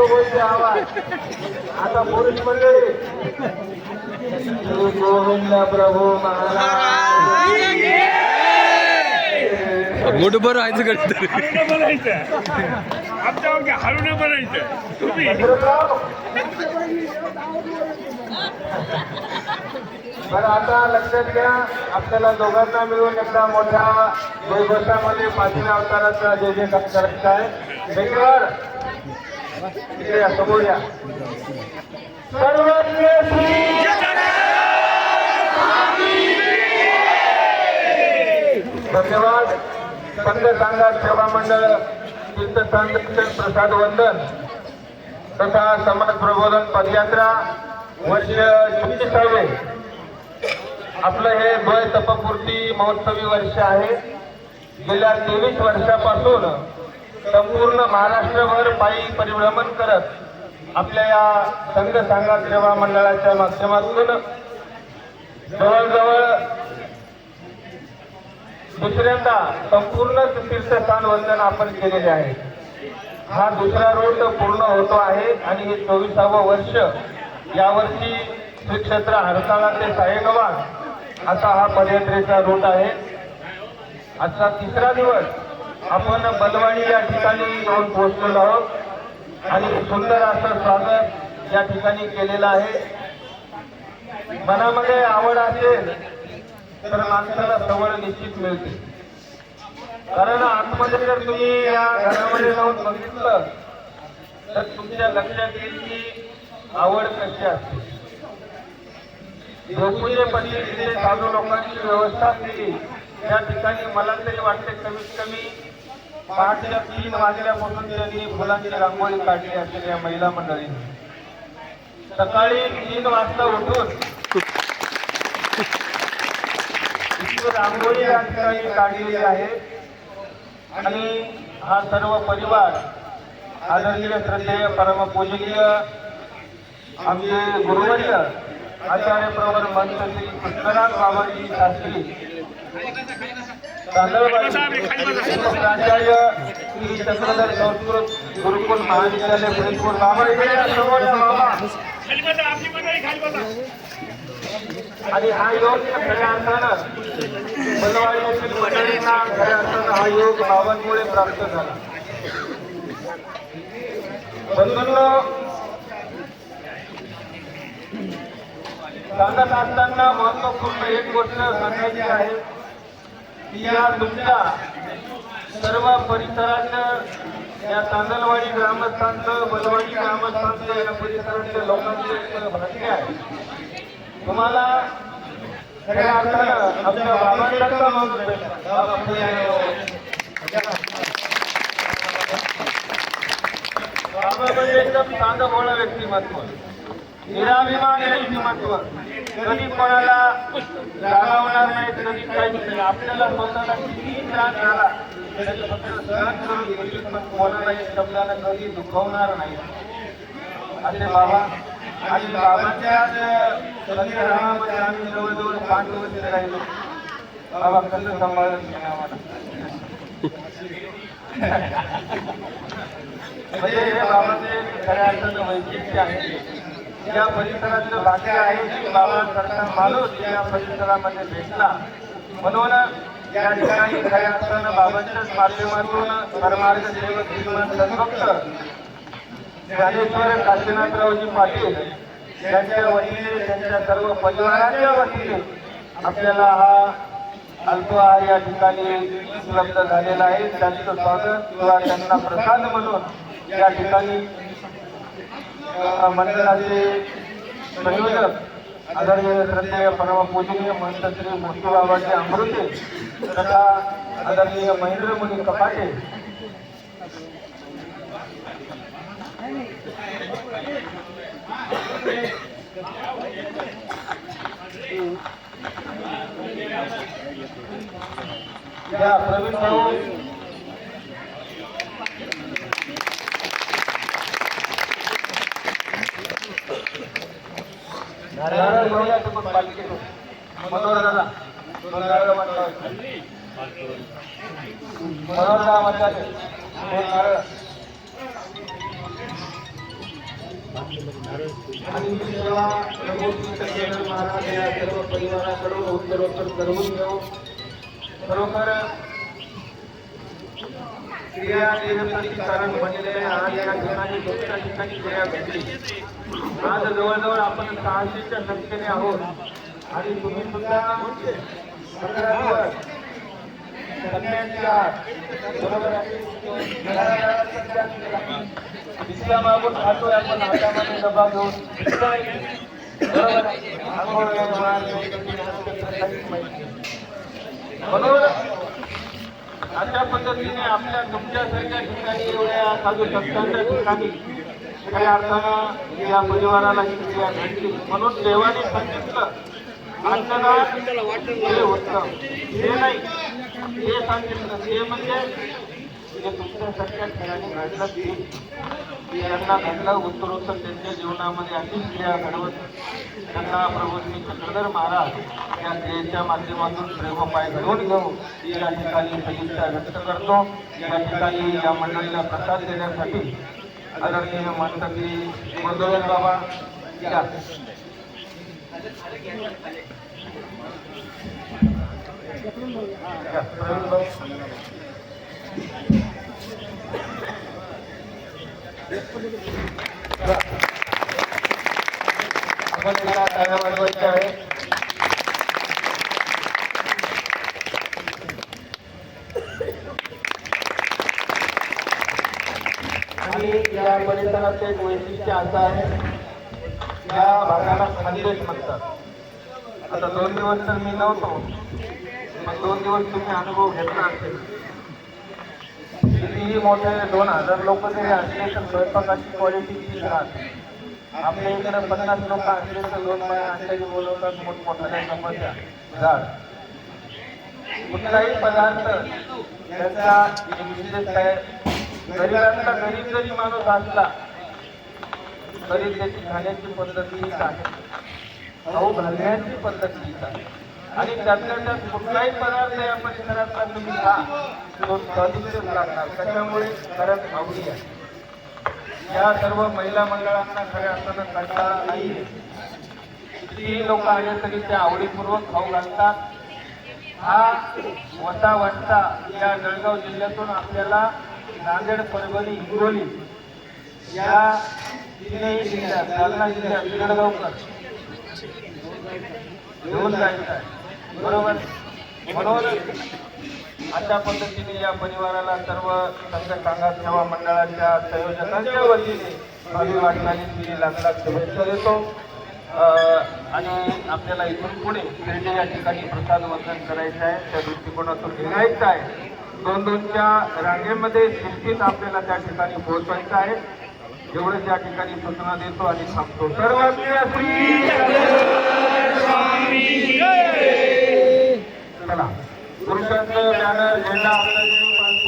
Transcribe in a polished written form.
बोलते आवाज आता पुरुष मंडळी श्री गोविंद प्रभू महाराज मोठं बरं व्हायचं कडे आमच्या हळून बनायचं तुम्ही बरं आता लक्षात घ्या आपल्याला दोघांना मिळून एकदा मोठ्या जयघोषामध्ये पाचव्या अवताराचा जय जय करायचा आहे बेकर इकडे या समोर या सर्वज्ञ श्री धन्यवाद संघ सांगा सेवा मंडळ तीर्थस्थान प्रसाद वंदन तथा समाज प्रबोधन पदयात्रा वर्ष 26वे आपलं हे द्वय तपपूर्ती महोत्सवी वर्ष आहे गेल्या 23 वर्षापासून संपूर्ण महाराष्ट्रभर पायी परिभ्रमण करत आपल्या या संघ सांगा सेवा मंडळाच्या माध्यमातून जवळजवळ दुसऱ्यांदा संपूर्ण तीर्थस्थान वंदन आपण केलेले आहे हा दुसरा रूट पूर्ण होतो आहे आणि हे 24वे वर्ष यावर्षी श्री क्षेत्र हरताळा ते साहेगव्हाण असा हा पदयात्रेचा रूट आहे आजचा तिसरा दिवस आपण बलवाडी या ठिकाणी येऊन पोहोचलेलो आहोत आणि सुंदर असं स्वागत या ठिकाणी केलेलं आहे मनामध्ये आवड असेल तर माणसाला सवड निश्चित मिळते कारण आतमध्ये जर तुम्ही या घरामध्ये जाऊन बघितलं तर तुमच्या लक्षात येईल की आवड कशी असते देवपूजेपती तिथे साधू लोकांची व्यवस्था केली त्या ठिकाणी मला तरी वाटते कमीत कमी पहाटेच्या 3 वाजल्यापासून त्यांनी फुलांची रांगोळी काढली असेल या महिला मंडळींनी सकाळी 3 वाजता उठून रांगोळी या ठिकाणी काढलेली आहे आणि हा सर्व परिवार आदरणीय श्रद्धेय परमपूजनीय आमचे गुरुवर्य आचार्य प्रवर मंत श्री कृष्णराज बाबाजी शास्त्री प्राचार्य श्री चक्रधर संस्कृत गुरुकुल महाविद्यालय फरीदपूर बाबा आणि हा योग खऱ्या अर्थानं बलवाडी येथील मंडळींना खऱ्या अर्थानं हा योग बाबांमुळे प्राप्त झाला बंधूंनो सांगत असताना महत्वपूर्ण एक गोष्ट सांगायची आहे की या तुमच्या सर्व परिसरातल्या या तांदलवाडी ग्रामस्थांचं बलवाडी ग्रामस्थांचं या परिसरातल्या लोकांचं एक भाग्य आहे तुम्हाला खऱ्या अर्थानं आपल्या बाबांचा मग बाबा म्हणजे एकदम साधं भोळं व्यक्तिमत्व निराभिमान व्यक्तिमत्व कधी कोणाला रागावणार नाही कधी काहीच नाही आपल्याला स्वतःला किती त्रास झाला तरी फक्त सहन करून घ्यायची पण कोणाला एक शब्दाला कधी दुखवणार नाही असे बाबा आणि बाबांच्या संग्रहामध्ये आम्ही जवळजवळ 5 वर्ष राहिलो बाबा कसं सांभाळून घ्या आम्हाला म्हणजे हे बाबाचे खऱ्या अर्थानं वैशिष्ट्य आहे या परिसराचं भाग्य आहे की बाबांसारखा माणूस या परिसरामध्ये भेटला म्हणून या ठिकाणी खऱ्या अर्थानं बाबांच्याच माध्यमातून परमार्थ सेवक श्रीमान सद्भक्त ज्ञानेश्वर काशीनाथरावजी पाटील त्यांच्या वतीने त्यांच्या सर्व परिवाराच्या वतीने आपल्याला हा अल्पहार या ठिकाणी उपलब्ध झालेला आहे त्यांचं स्वागत किंवा त्यांना प्रसाद म्हणून या ठिकाणी मंडळाचे संयोजक आदरणीय श्रद्धेय परमपूजनीय महंत श्री मूर्तीबाबाजी अमृते तथा आदरणीय महेंद्र मुनी कपाटे या प्रवीण भाऊ नारळ घेऊया तुम्ही पालिकेतून मनोहरला मनोहरला म्हणतात नारळ आणि ही सेवा प्रभूजी सत्यनारायण महाराज या सर्व परिवाराकडून उत्तरोत्तर करून घेऊ. खरोखर क्रिया कारण बनलेले आज या ठिकाणी दुसऱ्या ठिकाणी क्रिया घडली. आज जवळजवळ आपण 600च्या संख्येने आहोत आणि तुम्ही सुद्धा 15 दिवस सगळ्यांची आहात. बरोबर आहे. दिसल्या मागून खातोय आपण हातामध्ये डबा घेऊन. बरोबर आहे. आंघोळ व्यवहार म्हणून अशा पद्धतीने आपल्या तुमच्यासारख्या ठिकाणी एवढ्या साधू संतांच्या ठिकाणी खऱ्या अर्थानं या परिवाराला ही क्रिया घडली. म्हणून देवाने सांगितलं अन्नदान हे उत्तम, हे नाही हे सांगितलं. ते म्हणजे हे तुमच्यासारख्या ठिकाणी घडलं की त्यांना घडलं. उत्तरोत्तर त्यांच्या जीवनामध्ये अशी क्रिया घडवत त्यांना प्रभूंनी चक्रधर महाराज या क्रियेच्या माध्यमातून प्रेमोपाय घडवून घेऊ या ठिकाणी सदिच्छा व्यक्त करतो. या ठिकाणी या मंडळीला प्रसाद देण्यासाठी आदरणीय मंत्री मंदोदर बाबा या प्रवीण भाऊ आपण त्याला टाळ्या वाजवायच्या आहे. आणि या परिसराचे एक वैशिष्ट्य असं आहे, या भागाला खानदेश म्हणतात. आता 2 दिवस तर मी नव्हतो, पण 2 दिवस तुम्ही अनुभव घेतला असेल. कितीही मोठे 2000 लोक जरी असले तर स्वयंपाकाची क्वालिटी किती राहते. आपल्या इकडे 50 लोक असले तर 2 बाया अंड्याची बोलवतात मोठमोठ्या समस्या झाड. कुठलाही पदार्थ त्याचा विशेष आहे. गरीबांचा गरीब जरी माणूस असला तरी त्याची खाण्याची पद्धत हीच आहे, खाऊ घालण्याची पद्धत हीच आहे. आणि त्यातल्या त्यात कुठलाही पदार्थ या परिसरातला तुम्ही खा तो स्वादिष्ट लागणार. त्याच्यामुळे खरंच आवडी आहे. या सर्व महिला मंडळांना खऱ्या अर्थानं कंटाळा नाही. कितीही लोक आले तरी त्या आवडीपूर्वक खाऊ घालतात. हा वसा या जळगाव जिल्ह्यातून आपल्याला नांदेड, परभणी, हिंगोली या तीनही जिल्ह्यात, जालना जिल्ह्यात जळगावकर घेऊन जायचं आहे. बरोबर. म्हणून अशा पद्धतीने या परिवाराला सर्व संघ कांगा सेवा मंडळाच्या संयोजकांच्या वतीने भावी वाटचाली दिली लाख शुभेच्छा देतो. आणि आपल्याला इथून पुढे पेढे या ठिकाणी प्रसाद वंदन करायचं आहे. त्या दृष्टिकोनातून निघायचं आहे. 2-2च्या रांगेमध्ये शिस्तीत आपल्याला त्या ठिकाणी पोहोचायचं आहे. एवढं त्या ठिकाणी सूचना देतो आणि थांबतो. चला पुरुषांचं बॅनर झेंडा आपल्याला